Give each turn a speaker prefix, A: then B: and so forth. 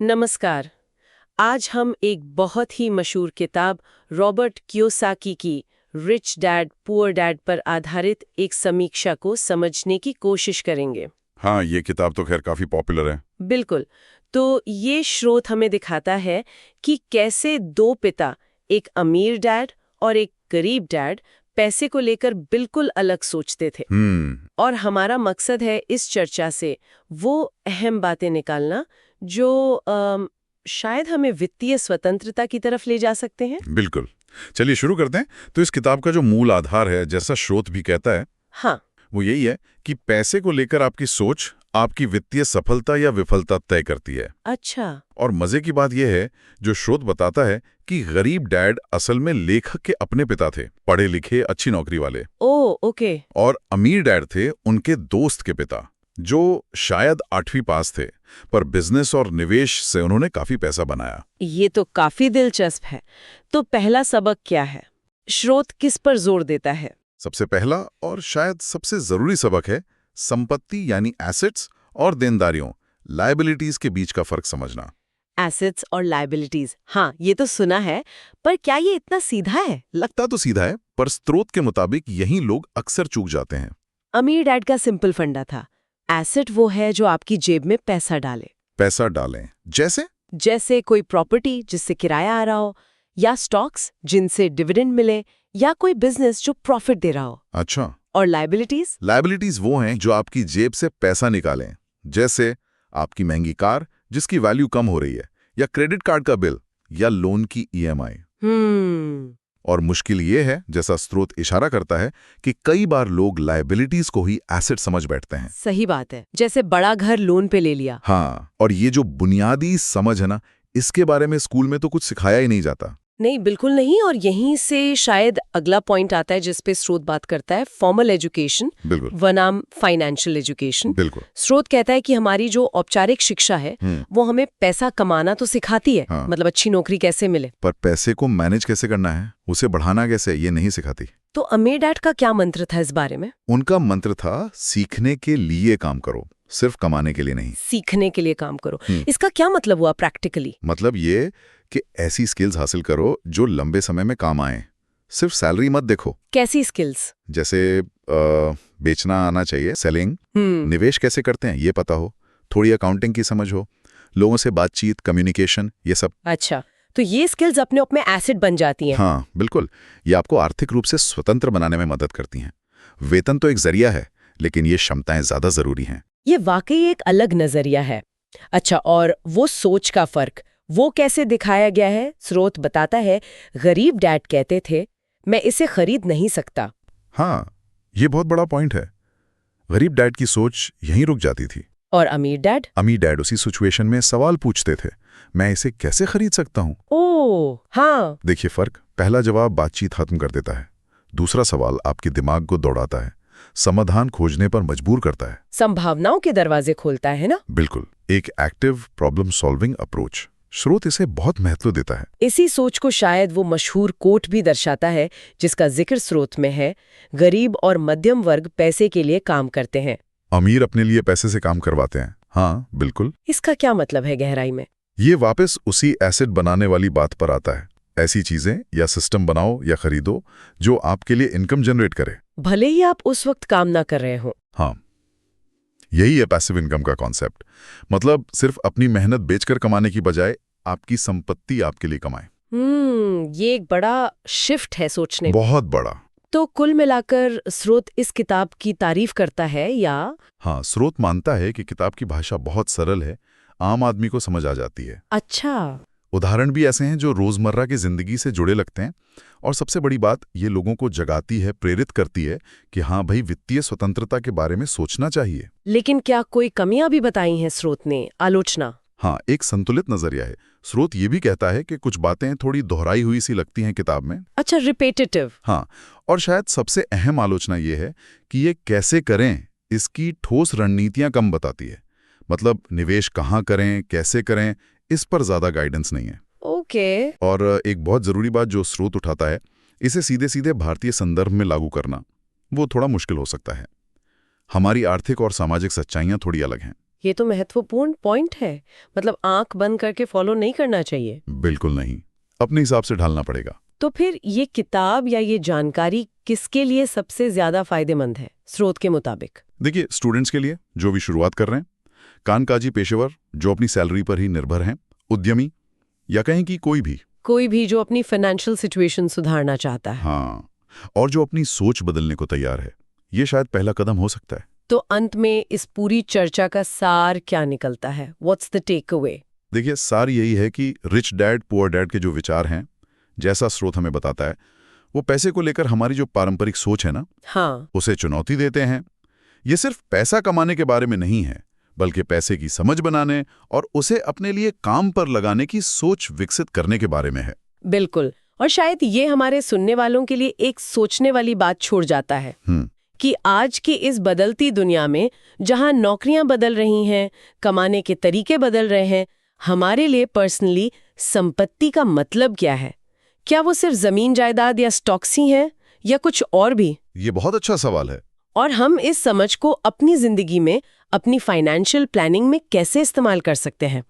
A: नमस्कार। आज हम एक बहुत ही मशहूर किताब रॉबर्ट कियोसाकी की रिच डैड पुअर डैड पर आधारित एक समीक्षा को समझने की कोशिश करेंगे।
B: हाँ, ये किताब तो खैर काफी पॉपुलर है।
A: बिल्कुल। तो ये स्रोत हमें दिखाता है कि कैसे दो पिता, एक अमीर डैड और एक गरीब डैड, पैसे को लेकर बिल्कुल अलग सोचते थे। और हमारा मकसद है इस चर्चा से वो अहम बातें निकालना जो शायद हमें वित्तीय स्वतंत्रता की तरफ ले जा सकते हैं।
B: बिल्कुल। चलिए शुरू करते हैं। तो इस किताब का जो मूल आधार है, जैसा स्रोत भी कहता है,
A: हाँ,
B: वो यही है कि पैसे को लेकर आपकी सोच आपकी वित्तीय सफलता या विफलता तय करती है।
A: अच्छा।
B: और मजे की बात यह है, जो स्रोत बताता है कि गरीब डैड असल में लेखक के अपने पिता थे, पढ़े लिखे अच्छी नौकरी वाले।
A: ओके।
B: और अमीर डैड थे उनके दोस्त के पिता, जो शायद 8वीं पास थे, पर बिजनेस और निवेश से उन्होंने काफी पैसा बनाया।
A: ये तो काफी दिलचस्प है। तो पहला सबक क्या है? स्रोत किस पर जोर देता है?
B: सबसे पहला और शायद सबसे जरूरी सबक है संपत्ति यानी एसेट्स और देनदारियों लायबिलिटीज के बीच का फर्क समझना।
A: एसेट्स और लायबिलिटीज, हाँ, ये तो सुना है, पर क्या ये इतना सीधा है?
B: लगता तो सीधा है, पर स्रोत के मुताबिक यही लोग अक्सर चूक जाते हैं।
A: अमीर डैड का सिंपल फंडा था, एसेट वो है जो आपकी जेब में पैसा डाले।
B: पैसा डालें
A: जैसे कोई प्रॉपर्टी जिससे किराया आ रहा हो, या स्टॉक्स जिनसे डिविडेंड मिले, या कोई बिजनेस जो प्रॉफिट दे रहा हो।
B: अच्छा।
A: और लायबिलिटीज
B: वो हैं जो आपकी जेब से पैसा निकालें, जैसे आपकी महंगी कार जिसकी वैल्यू कम हो रही है, या क्रेडिट कार्ड का बिल, या लोन की ईएमआई। और मुश्किल ये है, जैसा स्रोत इशारा करता है, कि कई बार लोग लायबिलिटीज को ही एसेट समझ बैठते हैं।
A: सही बात है, जैसे बड़ा घर लोन पे ले लिया।
B: हाँ, और ये जो बुनियादी समझ है ना, इसके बारे में स्कूल में तो कुछ सिखाया ही नहीं जाता।
A: नहीं, बिल्कुल नहीं। और यहीं से शायद अगला पॉइंट आता है जिस पे स्रोत बात करता है, फॉर्मल एजुकेशन
B: बिल्कुल।
A: बनाम फाइनेंशियल एजुकेशन।
B: बिल्कुल।
A: स्रोत कहता है कि हमारी जो औपचारिक शिक्षा है वो हमें पैसा कमाना तो सिखाती है,
B: हाँ।
A: मतलब अच्छी नौकरी कैसे मिले,
B: पर पैसे को मैनेज कैसे करना है, उसे बढ़ाना कैसे, ये नहीं सिखाती।
A: तो अमीर डैड का क्या मंत्र था इस बारे में?
B: उनका मंत्र था सीखने के लिए काम करो, सिर्फ कमाने के लिए नहीं।
A: सीखने के लिए काम करो। इसका क्या मतलब हुआ प्रैक्टिकली?
B: मतलब ये कि ऐसी स्किल्स हासिल करो जो लंबे समय में काम आए। सिर्फ सैलरी मत देखो।
A: कैसी स्किल्स?
B: जैसे बेचना आना चाहिए, सेलिंग, निवेश कैसे करते हैं ये पता हो, थोड़ी अकाउंटिंग की समझ हो, लोगों से बातचीत, कम्युनिकेशन, ये सब।
A: अच्छा, तो ये स्किल्स अपने आप में एसेट बन जाती हैं।
B: हाँ बिल्कुल, ये आपको आर्थिक रूप से स्वतंत्र बनाने में मदद करती हैं। वेतन तो एक जरिया है, लेकिन ये क्षमताएं ज्यादा जरूरी हैं।
A: ये वाकई एक अलग नजरिया है। अच्छा, और वो सोच का फर्क वो कैसे दिखाया गया है? स्रोत बताता है, गरीब डैड कहते थे मैं इसे खरीद नहीं सकता।
B: हाँ, ये बहुत बड़ा पॉइंट है। गरीब डैड की सोच यहीं रुक जाती थी।
A: और अमीर डैड
B: उसी सिचुएशन में सवाल पूछते थे, मैं इसे कैसे खरीद सकता हूँ?
A: ओह हाँ।
B: देखिए फर्क, पहला जवाब बातचीत खत्म कर देता है, दूसरा सवाल आपके दिमाग को दौड़ाता है, समाधान खोजने पर मजबूर करता है,
A: संभावनाओं के दरवाजे खोलता है ना।
B: बिल्कुल, एक एक्टिव प्रॉब्लम सॉल्विंग अप्रोच। स्रोत इसे बहुत महत्व देता है।
A: इसी सोच को शायद वो मशहूर कोट भी दर्शाता है जिसका जिक्र स्रोत में है, गरीब और मध्यम वर्ग पैसे के लिए काम करते हैं,
B: अमीर अपने लिए पैसे से काम करवाते हैं। हाँ बिल्कुल।
A: इसका क्या मतलब है गहराई में?
B: ये वापस उसी एसेट बनाने वाली बात पर आता है। ऐसी चीजें या सिस्टम बनाओ या खरीदो जो आपके लिए इनकम जनरेट करे,
A: भले ही आप उस वक्त काम ना कर रहे हो।
B: हाँ, यही है पैसिव इनकम का कॉन्सेप्ट। मतलब सिर्फ अपनी मेहनत बेचकर कमाने की बजाय आपकी संपत्ति आपके लिए कमाए।
A: ये एक बड़ा शिफ्ट है सोचने।
B: बहुत बड़ा।
A: तो कुल मिलाकर स्रोत इस किताब की तारीफ करता है, या?
B: हाँ, स्रोत मानता है कि किताब की भाषा बहुत सरल है, आम आदमी को समझ आ जाती है।
A: अच्छा।
B: उदाहरण भी ऐसे हैं जो रोजमर्रा की जिंदगी से जुड़े लगते हैं, और सबसे बड़ी बात, ये लोगों को जगाती है, प्रेरित करती है कि हाँ भाई, वित्तीय स्वतंत्रता के बारे में सोचना चाहिए।
A: लेकिन क्या कोई कमियां भी बताई हैं स्रोत ने? आलोचना?
B: हाँ, एक संतुलित नजरिया है। स्रोत ये भी कहता है कि कुछ बातें थोड़ी दोहराई हुई सी लगती हैं किताब में।
A: अच्छा, रिपीटेटिव।
B: हाँ, और शायद सबसे अहम आलोचना ये है कि ये कैसे करें, इसकी ठोस रणनीतियां कम बताती है। मतलब निवेश कहाँ करें, कैसे करें, इस पर ज्यादा गाइडेंस नहीं है।
A: ओके।
B: और एक बहुत जरूरी बात जो स्रोत उठाता है, इसे सीधे सीधे भारतीय संदर्भ में लागू करना वो थोड़ा मुश्किल हो सकता है। हमारी आर्थिक और सामाजिक सच्चाइयां थोड़ी अलग हैं।
A: ये तो महत्वपूर्ण पॉइंट है। मतलब आंख बंद करके फॉलो नहीं करना चाहिए।
B: बिल्कुल नहीं, अपने हिसाब से ढालना पड़ेगा।
A: तो फिर ये किताब या ये जानकारी किसके लिए सबसे ज्यादा फायदेमंद है स्रोत के मुताबिक?
B: देखिए, स्टूडेंट्स के लिए जो भी शुरुआत कर रहे हैं, कामकाजी पेशेवर जो अपनी सैलरी पर ही निर्भर हैं, उद्यमी, या कहें कि कोई भी
A: जो अपनी फाइनेंशियल सिचुएशन सुधारना चाहता है।
B: हाँ, और जो अपनी सोच बदलने को तैयार है, ये शायद पहला कदम हो सकता है।
A: तो अंत में इस पूरी चर्चा का सार क्या निकलता है? What's the take away?
B: देखिए, सार यही है कि रिच डैड पुअर डैड के जो विचार हैं, जैसा स्रोत हमें बताता है, वो पैसे को लेकर हमारी जो पारंपरिक सोच है ना,
A: हाँ,
B: उसे चुनौती देते हैं। ये सिर्फ पैसा कमाने के बारे में नहीं है, बल्कि पैसे की समझ बनाने और उसे अपने लिए काम पर लगाने की सोच विकसित करने के बारे में है।
A: बिल्कुल। और शायद ये हमारे सुनने वालों के लिए एक सोचने वाली बात छोड़ जाता है कि आज की इस बदलती दुनिया में, जहां नौकरियां बदल रही हैं, कमाने के तरीके बदल रहे हैं, हमारे लिए पर्सनली संपत्ति का मतलब क्या है? क्या वो सिर्फ जमीन जायदाद या स्टॉक्स ही हैं, या कुछ और भी?
B: ये बहुत अच्छा सवाल है।
A: और हम इस समझ को अपनी जिंदगी में, अपनी फाइनेंशियल प्लानिंग में कैसे इस्तेमाल कर सकते हैं?